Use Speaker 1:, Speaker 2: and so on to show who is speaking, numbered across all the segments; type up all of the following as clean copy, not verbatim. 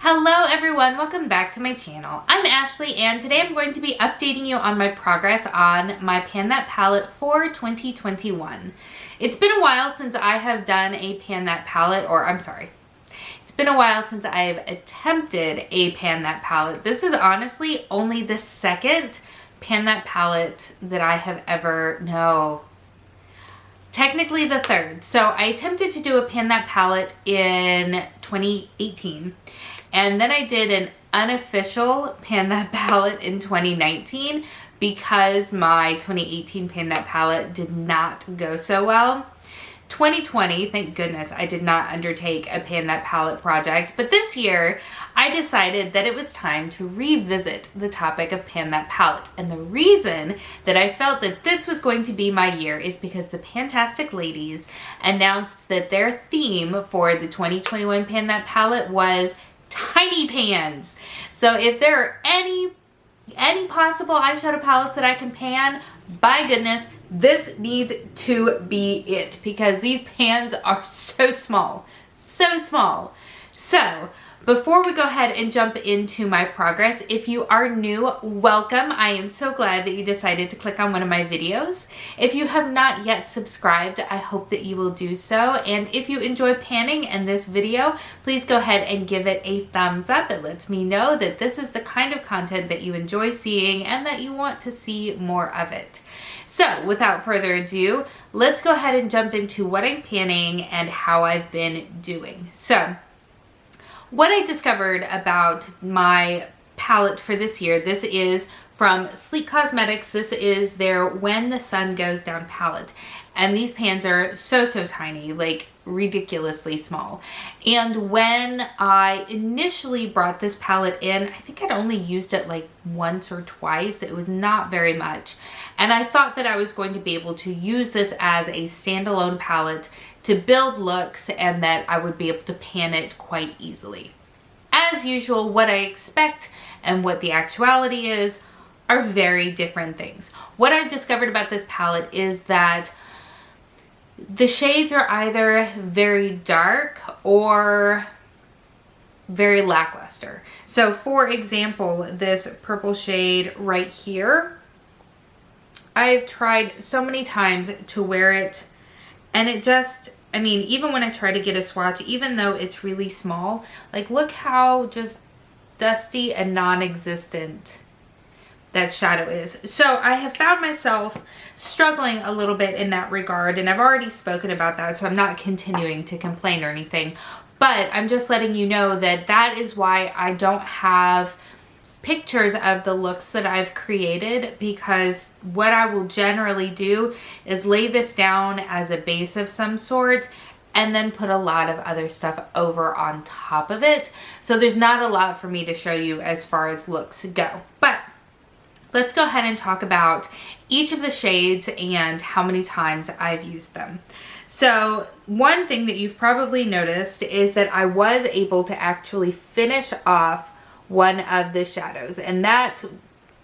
Speaker 1: Hello everyone, welcome back to my channel. I'm Ashley and today I'm going to be updating you on my progress on my Pan That palette for 2021. It's been a while since I have done a Pan That palette, it's been a while since I've attempted a Pan That palette. This is honestly only the second Pan That palette that I have technically the third. So I attempted to do a Pan That palette in 2018. And then I did an unofficial Pan That palette in 2019 because my 2018 Pan That palette did not go so well. 2020, thank goodness I did not undertake a Pan That palette project, but this year I decided that it was time to revisit the topic of Pan That palette. And the reason that I felt that this was going to be my year is because the Pantastic ladies announced that their theme for the 2021 Pan That palette was tiny pans. So if there are any possible eyeshadow palettes that I can pan, by goodness, this needs to be it because these pans are so small, so small. So before we go ahead and jump into my progress, if you are new, welcome. I am so glad that you decided to click on one of my videos. If you have not yet subscribed, I hope that you will do so. And if you enjoy panning in this video, please go ahead and give it a thumbs up. It lets me know that this is the kind of content that you enjoy seeing and that you want to see more of it. So without further ado, let's go ahead and jump into what I'm panning and how I've been doing. So what I discovered about my palette for this year, this is from Sleek Cosmetics. This is their When the Sun Goes Down palette. And these pans are so tiny, like ridiculously small. And when I initially brought this palette in, I think I'd only used it like once or twice. It was not very much. And I thought that I was going to be able to use this as a standalone palette to build looks and that I would be able to pan it quite easily. As usual, what I expect and what the actuality is are very different things. What I've discovered about this palette is that the shades are either very dark or very lackluster. So for example, this purple shade right here, I've tried so many times to wear it and it just, I mean, even when I try to get a swatch, even though it's really small, like look how just dusty and non-existent that shadow is. So I have found myself struggling a little bit in that regard, and I've already spoken about that, so I'm not continuing to complain or anything, but I'm just letting you know that that is why I don't have pictures of the looks that I've created, because what I will generally do is lay this down as a base of some sort and then put a lot of other stuff over on top of it. So there's not a lot for me to show you as far as looks go. But let's go ahead and talk about each of the shades and how many times I've used them. So one thing that you've probably noticed is that I was able to actually finish off one of the shadows, and that,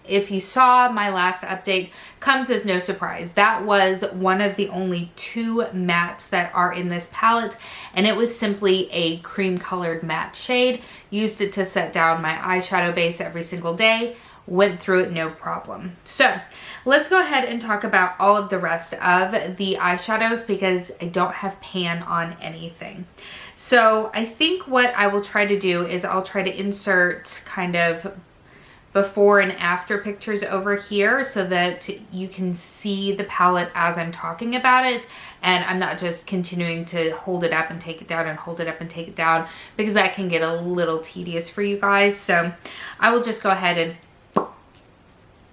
Speaker 1: if you saw my last update, comes as no surprise. That was one of the only two mattes that are in this palette, and it was simply a cream colored matte shade. Used it to set down my eyeshadow base every single day. Went through it no problem. So let's go ahead and talk about all of the rest of the eyeshadows because I don't have pan on anything. So I think what I will try to do is I'll try to insert kind of before and after pictures over here so that you can see the palette as I'm talking about it, and I'm not just continuing to hold it up and take it down and hold it up and take it down, because that can get a little tedious for you guys. So I will just go ahead and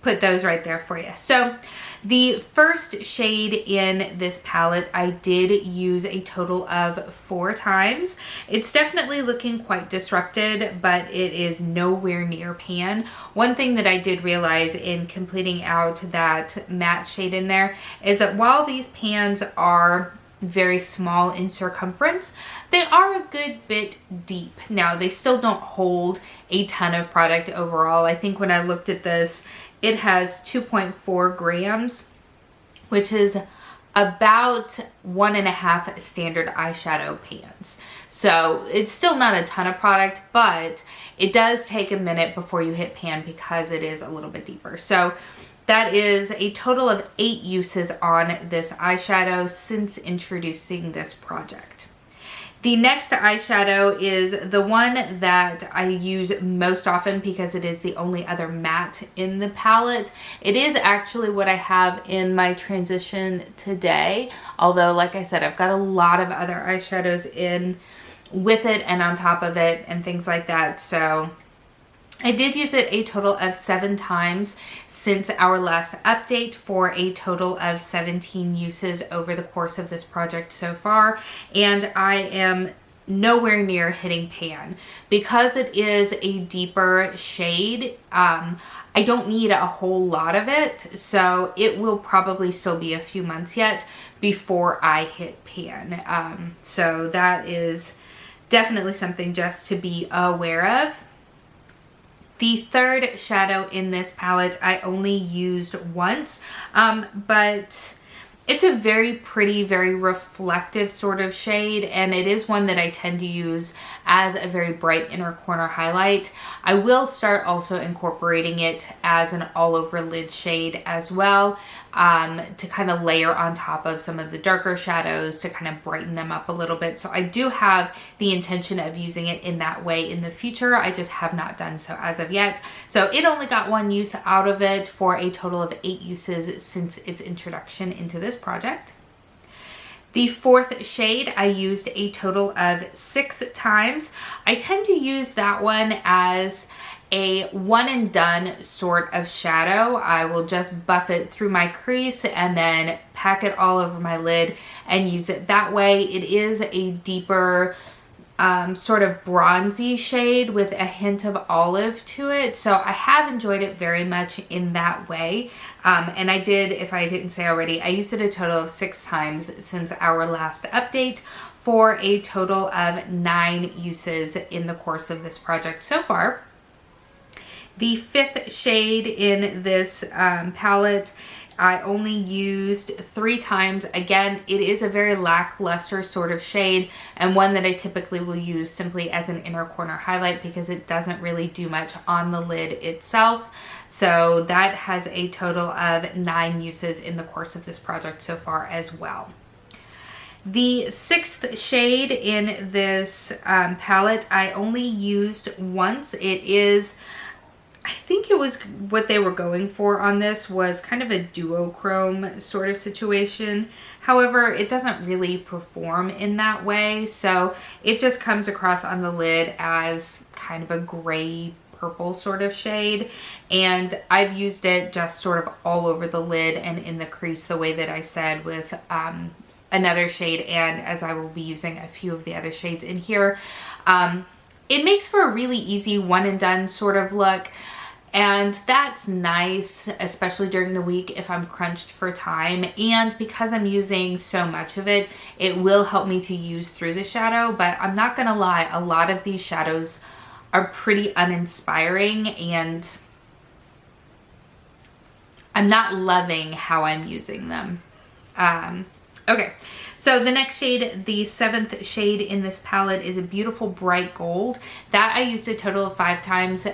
Speaker 1: put those right there for you. So the first shade in this palette I did use a total of 4 times. It's definitely looking quite disrupted, but it is nowhere near pan. One thing that I did realize in completing out that matte shade in there is that while these pans are very small in circumference, they are a good bit deep. Now, they still don't hold a ton of product overall. I think when I looked at this, it has 2.4 grams, which is about 1.5 standard eyeshadow pans. So it's still not a ton of product, but it does take a minute before you hit pan because it is a little bit deeper. So that is a total of 8 uses on this eyeshadow since introducing this project. The next eyeshadow is the one that I use most often because it is the only other matte in the palette. It is actually what I have in my transition today, although like I said, I've got a lot of other eyeshadows in with it and on top of it and things like that. So I did use it a total of 7 times since our last update for a total of 17 uses over the course of this project so far, and I am nowhere near hitting pan. Because it is a deeper shade, I don't need a whole lot of it, so it will probably still be a few months yet before I hit pan. So that is definitely something just to be aware of. The third shadow in this palette I only used once, but it's a very pretty, very reflective sort of shade, and it is one that I tend to use as a very bright inner corner highlight. I will start also incorporating it as an all over lid shade as well, to kind of layer on top of some of the darker shadows to kind of brighten them up a little bit. So I do have the intention of using it in that way in the future. I just have not done so as of yet. So it only got 1 use out of it for a total of 8 uses since its introduction into this project. The fourth shade I used a total of 6 times. I tend to use that one as a one and done sort of shadow. I will just buff it through my crease and then pack it all over my lid and use it that way. It is a deeper sort of bronzy shade with a hint of olive to it. So I have enjoyed it very much in that way. And I did, if I didn't say already, I used it a total of 6 times since our last update for a total of 9 uses in the course of this project so far. The fifth shade in this palette I only used 3 times. Again, it is a very lackluster sort of shade and one that I typically will use simply as an inner corner highlight because it doesn't really do much on the lid itself. So that has a total of 9 uses in the course of this project so far as well. The 6th shade in this palette I only used once. It is, I think it was what they were going for on this was kind of a duochrome sort of situation. However, it doesn't really perform in that way. So it just comes across on the lid as kind of a gray purple sort of shade. And I've used it just sort of all over the lid and in the crease the way that I said with another shade, and as I will be using a few of the other shades in here. It makes for a really easy one and done sort of look. And that's nice, especially during the week if I'm crunched for time. And because I'm using so much of it, it will help me to use through the shadow. But I'm not gonna lie, a lot of these shadows are pretty uninspiring and I'm not loving how I'm using them. Okay, so the next shade, the 7th shade in this palette, is a beautiful bright gold. That I used a total of 5 times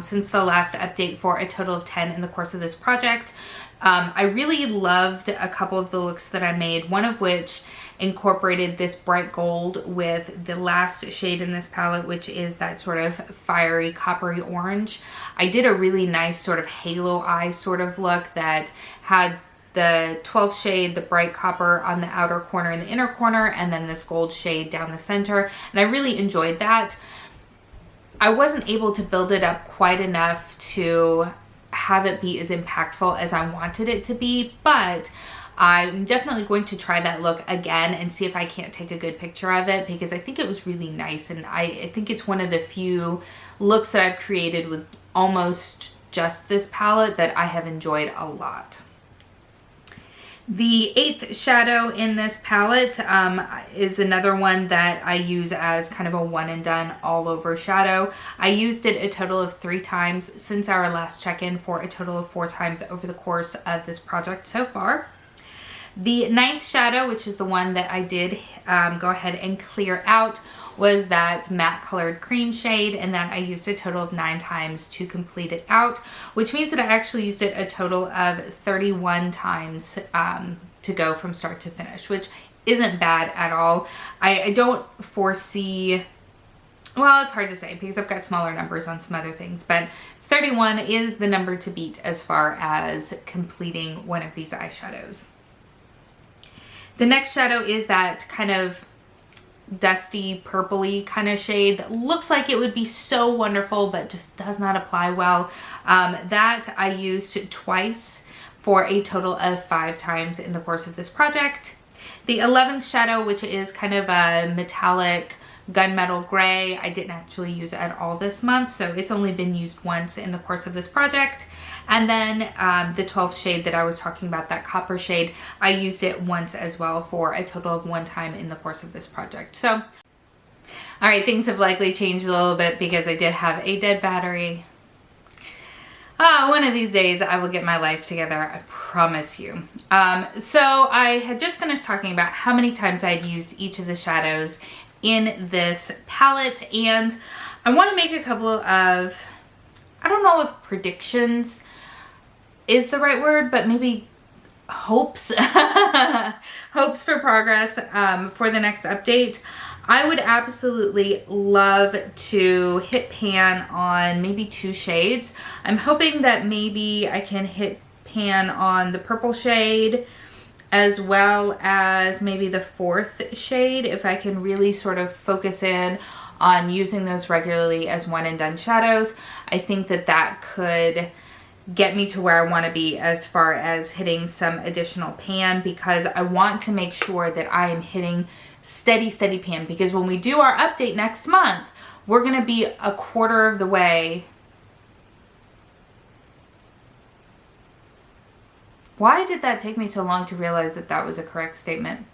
Speaker 1: since the last update for a total of 10 in the course of this project. I really loved a couple of the looks that I made, one of which incorporated this bright gold with the last shade in this palette, which is that sort of fiery coppery orange. I did a really nice sort of halo eye sort of look that had the 12th shade, the bright copper on the outer corner and the inner corner, and then this gold shade down the center. And I really enjoyed that. I wasn't able to build it up quite enough to have it be as impactful as I wanted it to be, but I'm definitely going to try that look again and see if I can't take a good picture of it because I think it was really nice, and I think it's one of the few looks that I've created with almost just this palette that I have enjoyed a lot. The 8th shadow in this palette is another one that I use as kind of a one and done all over shadow. I used it a total of 3 times since our last check-in for a total of 4 times over the course of this project so far. The 9th shadow, which is the one that I did go ahead and clear out, was that matte colored cream shade, and that I used a total of 9 times to complete it out, which means that I actually used it a total of 31 times to go from start to finish, which isn't bad at all. I don't foresee, well, it's hard to say because I've got smaller numbers on some other things, but 31 is the number to beat as far as completing one of these eyeshadows. The next shadow is that kind of dusty purpley kind of shade that looks like it would be so wonderful but just does not apply well. That I used twice for a total of 5 times in the course of this project. The 11th shadow, which is kind of a metallic gunmetal gray, I didn't actually use it at all this month, so it's only been used once in the course of this project. And then the 12th shade that I was talking about, that copper shade, I used it once as well for a total of 1 time in the course of this project. So, all right, things have likely changed a little bit because I did have a dead battery. One of these days I will get my life together, I promise you. So I had just finished talking about how many times I'd used each of the shadows in this palette, and I want to make a couple of, I don't know if predictions is the right word, but maybe hopes, hopes for progress for the next update. I would absolutely love to hit pan on maybe 2 shades. I'm hoping that maybe I can hit pan on the purple shade as well as maybe the 4th shade, if I can really sort of focus in on using those regularly as one and done shadows. I think that that could get me to where I want to be as far as hitting some additional pan, because I want to make sure that I am hitting steady pan, because when we do our update next month, we're going to be a quarter of the way. Why did that take me so long to realize that that was a correct statement?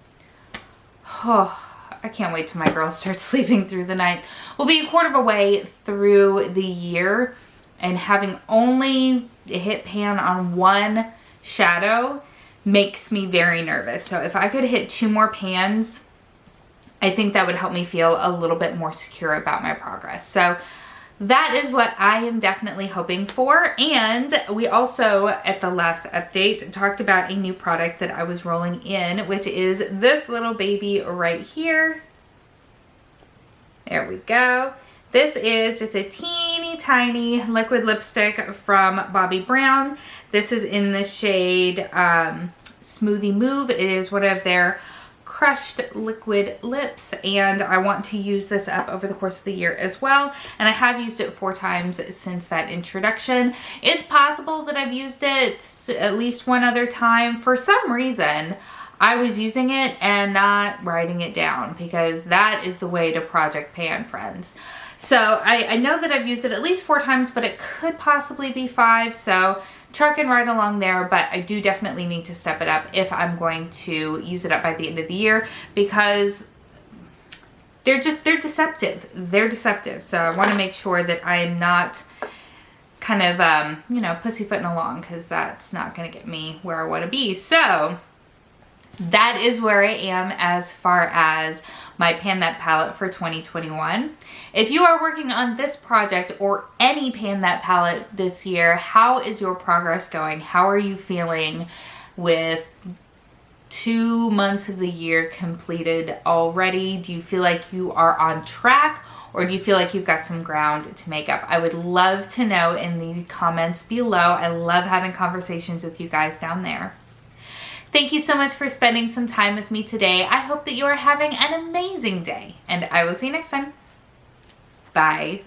Speaker 1: Oh, I can't wait till my girls start sleeping through the night. We'll be a quarter of a way through the year, and having only hit pan on 1 shadow makes me very nervous. So if I could hit 2 more pans, I think that would help me feel a little bit more secure about my progress. So that is what I am definitely hoping for. And we also, at the last update, talked about a new product that I was rolling in, which is this little baby right here. There we go. This is just a teeny tiny liquid lipstick from Bobbi Brown. This is in the shade Smoothie Move. It is one of their crushed liquid lips, and I want to use this up over the course of the year as well, and I have used it 4 times since that introduction. It's possible that I've used it at least 1 other time. For some reason I was using it and not writing it down, because that is the way to project pan, friends. So I know that I've used it at least 4 times, but it could possibly be 5, so trucking right along there. But I do definitely need to step it up if I'm going to use it up by the end of the year, because they're deceptive. They're deceptive. So I want to make sure that I am not kind of, you know, pussyfooting along, because that's not going to get me where I want to be. So that is where I am as far as my Pan That palette for 2021. If you are working on this project or any Pan That palette this year, how is your progress going? How are you feeling with 2 months of the year completed already? Do you feel like you are on track, or do you feel like you've got some ground to make up? I would love to know in the comments below. I love having conversations with you guys down there. Thank you so much for spending some time with me today. I hope that you are having an amazing day, and I will see you next time. Bye.